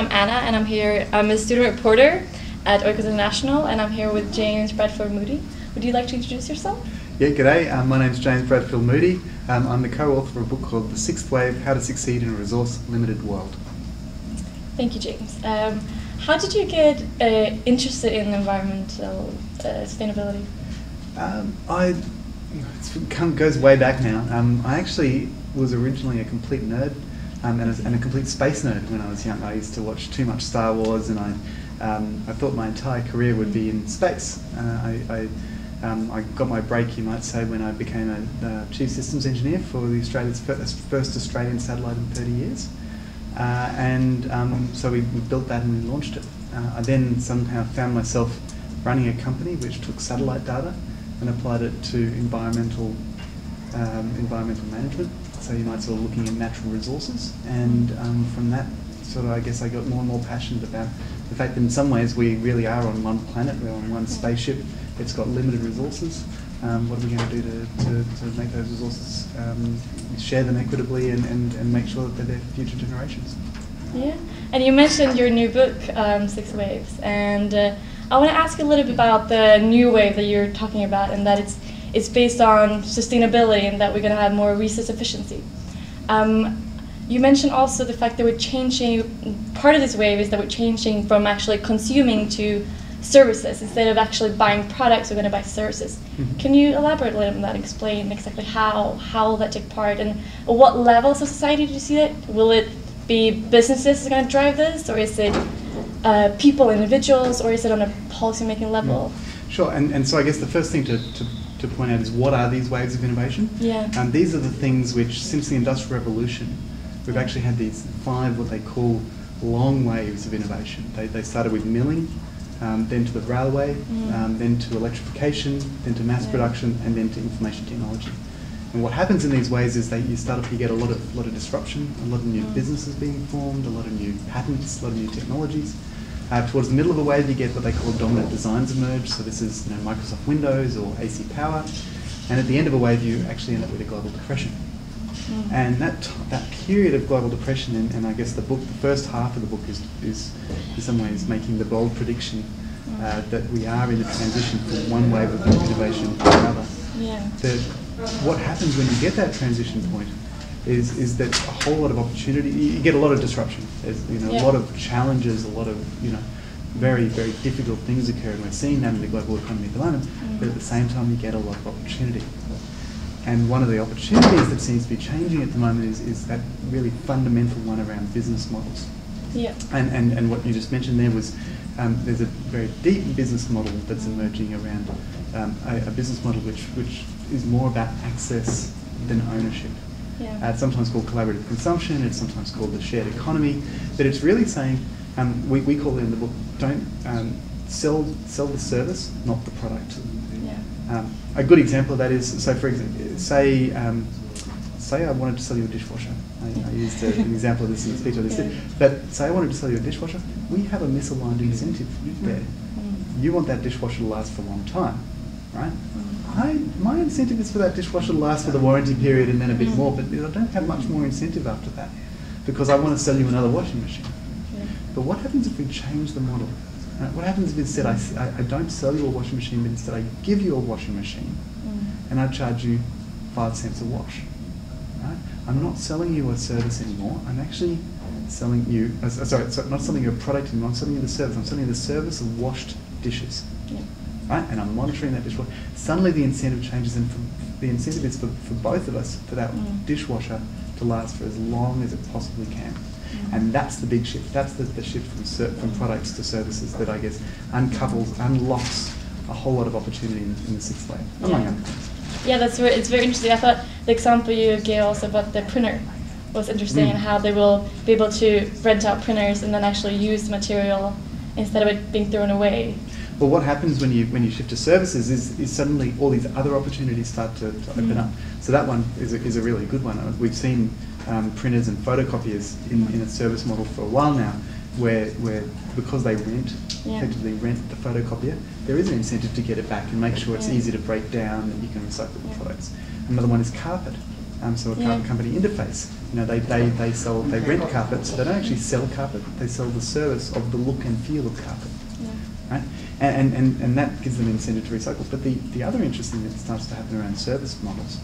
I'm Anna, and I'm a student reporter at Oikos International, and I'm here with James Bradfield Moody. Would you like to introduce yourself? Yeah, g'day. My name's James Bradfield Moody. I'm the co-author of a book called The Sixth Wave: How to Succeed in a Resource-Limited World. Thank you, James. How did you get interested in environmental sustainability? It goes way back now. I actually was originally a complete nerd and a complete space nerd when I was young. I used to watch too much Star Wars, and I thought my entire career would be in space. I got my break, you might say, when I became a chief systems engineer for the first Australian satellite in 30 years. So we built that and we launched it. I then somehow found myself running a company which took satellite data and applied it to environmental management. So you might sort of looking at natural resources, and from that I guess I got more and more passionate about the fact that in some ways we really are on one planet, we're on one spaceship, it's got limited resources. What are we going to do to make those resources, share them equitably and make sure that they're there for future generations? Yeah, and you mentioned your new book, Six Waves, and I want to ask a little bit about the new wave that you're talking about, and that it's based on sustainability and that we're going to have more resource efficiency. You mentioned also the fact that we're changing, part of this wave is that we're changing from actually consuming to services. Instead of actually buying products, we're going to buy services. Mm-hmm. Can you elaborate a little on that, explain exactly how will that take part, and at what levels of society do you see it? Will it be businesses that are going to drive this, or is it people, individuals, or is it on a policy-making level? Sure, and so I guess the first thing to point out is, what are these waves of innovation? Yeah. These are the things which, since the Industrial Revolution, we've actually had these 5 what they call long waves of innovation. They started with milling, then to the railway, then to electrification, then to mass production, and then to information technology. And what happens in these ways is that you get a lot of disruption, a lot of new businesses being formed, a lot of new patents, a lot of new technologies. Towards the middle of a wave, you get what they call dominant designs emerge. So this is Microsoft Windows or AC Power. And at the end of a wave, you actually end up with a global depression. And that period of global depression, and I guess the first half of the book is in some ways making the bold prediction that we are in a transition from one wave of innovation to another. Yeah. What happens when you get that transition point is that a whole lot of opportunity, you get a lot of disruption. There's a lot of challenges, a lot of very, very difficult things occur, and we're seeing that in the global economy at the moment, but at the same time you get a lot of opportunity. And one of the opportunities that seems to be changing at the moment is that really fundamental one around business models. Yeah. And what you just mentioned there was there's a very deep business model that's emerging around a business model which is more about access than ownership. Yeah. It's sometimes called collaborative consumption, it's sometimes called the shared economy, but it's really saying, we call it in the book, don't sell the service, not the product. Yeah. A good example of that is, so for example, say I wanted to sell you a dishwasher. I used an example of this in the speech I just did. But say I wanted to sell you a dishwasher, we have a misaligned incentive there. You want that dishwasher to last for a long time, right? My incentive is for that dishwasher to last for the warranty period and then a bit more, but I don't have much more incentive after that because I want to sell you another washing machine. Yeah. But what happens if we change the model? What happens if instead I don't sell you a washing machine, but instead I give you a washing machine and I charge you 5 cents a wash? Right? I'm not selling you a service anymore. I'm actually selling you, not selling you a product anymore, I'm selling you the service. I'm selling you the service of washed dishes. Yeah. Right? And I'm monitoring that dishwasher. Suddenly the incentive changes, and the incentive is for both of us for that dishwasher to last for as long as it possibly can. And that's the big shift. That's the shift from products to services that I guess unlocks a whole lot of opportunity in the sixth wave, among other things. Yeah, it's very interesting. I thought the example you gave also about the printer was interesting, and how they will be able to rent out printers and then actually use the material instead of it being thrown away. Well, what happens when you shift to services is suddenly all these other opportunities start to open up. So that one is a really good one. We've seen printers and photocopiers in a service model for a while now, where because they effectively rent the photocopier, there is an incentive to get it back and make sure it's easy to break down and you can recycle the products. Another one is carpet. So a carpet company Interface, they rent carpet, so they don't actually sell carpet, they sell the service of the look and feel of carpet. Right? And that gives them incentive to recycle. But the other interesting thing that starts to happen around service models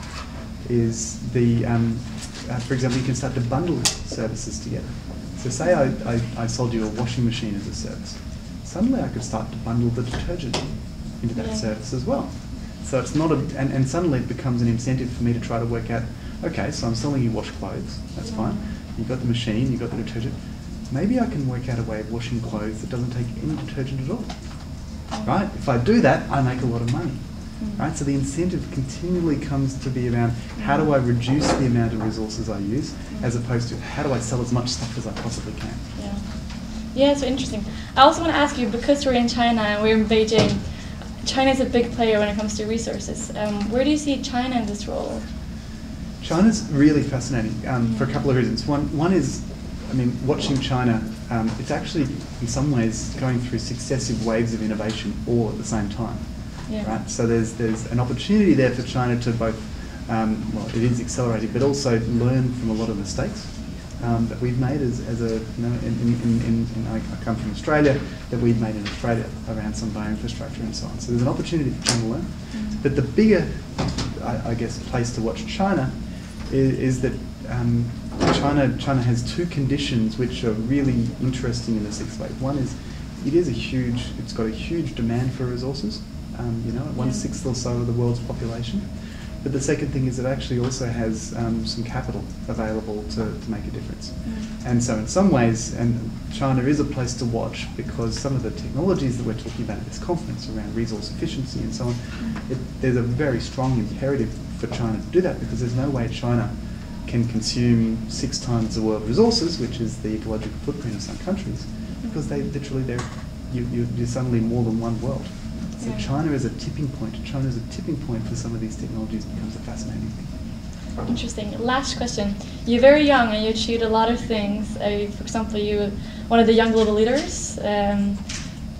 is for example, you can start to bundle services together. So say I sold you a washing machine as a service. Suddenly I could start to bundle the detergent into that service as well. So it's not and suddenly it becomes an incentive for me to try to work out, okay, so I'm selling you wash clothes, that's fine. You've got the machine, you've got the detergent. Maybe I can work out a way of washing clothes that doesn't take any detergent at all. Right? If I do that, I make a lot of money. Right? So the incentive continually comes to be around how do I reduce the amount of resources I use, as opposed to how do I sell as much stuff as I possibly can. Yeah, it's interesting. I also want to ask you, because we're in China and we're in Beijing, China is a big player when it comes to resources. Where do you see China in this role? China's really fascinating for a couple of reasons. One is, watching China, it's actually in some ways going through successive waves of innovation all at the same time. Right? So there's an opportunity there for China to both, it is accelerating, but also learn from a lot of mistakes that we've made I come from Australia, that we've made in Australia around some of our infrastructure and so on. So there's an opportunity for China to learn. But the bigger, I guess, place to watch China is that China has two conditions which are really interesting in the sixth wave. One is it's got a huge demand for resources, at 1/6 or so of the world's population. But the second thing is it actually also has some capital available to make a difference. And so in some ways, and China is a place to watch because some of the technologies that we're talking about at this conference around resource efficiency and so on, there's a very strong imperative for China to do that, because there's no way China can consume 6 times the world's resources, which is the ecological footprint of some countries, because you're suddenly more than one world. So China is a tipping point. China is a tipping point for some of these technologies. Becomes a fascinating thing. Interesting. Last question. You're very young and you achieved a lot of things. For example, you were one of the young global leaders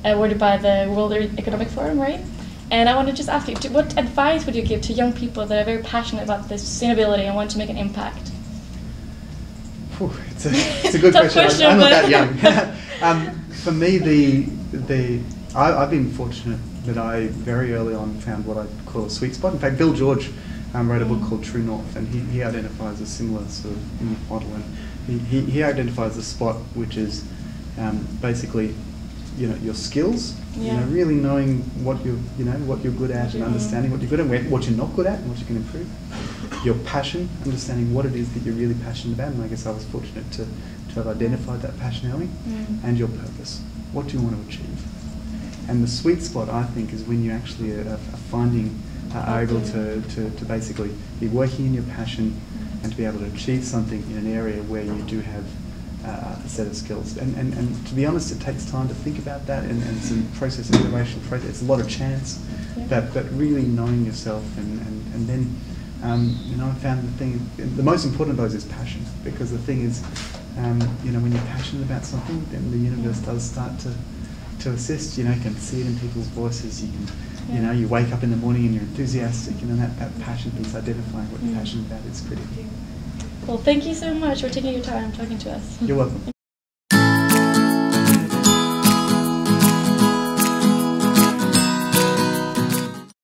awarded by the World Economic Forum, right? And I want to just ask you, what advice would you give to young people that are very passionate about this sustainability and want to make an impact? It's a good question. I'm not that young. For me, I've been fortunate that I very early on found what I call a sweet spot. In fact, Bill George wrote a book called True North, and he identifies a similar sort of model. And he identifies a spot which is basically, your skills, really knowing what you're good at and understanding what you're good at, what you're not good at and what you can improve. Your passion, understanding what it is that you're really passionate about, and I guess I was fortunate to have identified that passion early, and your purpose. What do you want to achieve? And the sweet spot, I think, is when you actually are able to basically be working in your passion and to be able to achieve something in an area where you do have a set of skills. And to be honest, it takes time to think about that, and some process of iteration. It's a lot of chance, but really knowing yourself, and then I found the most important of those is passion, because the thing is, when you're passionate about something, then the universe does start to assist. You can see it in people's voices. You can, you wake up in the morning and you're enthusiastic, and that passion piece, identifying what you're passionate about, is critical. Well, thank you so much for taking your time talking to us. You're welcome.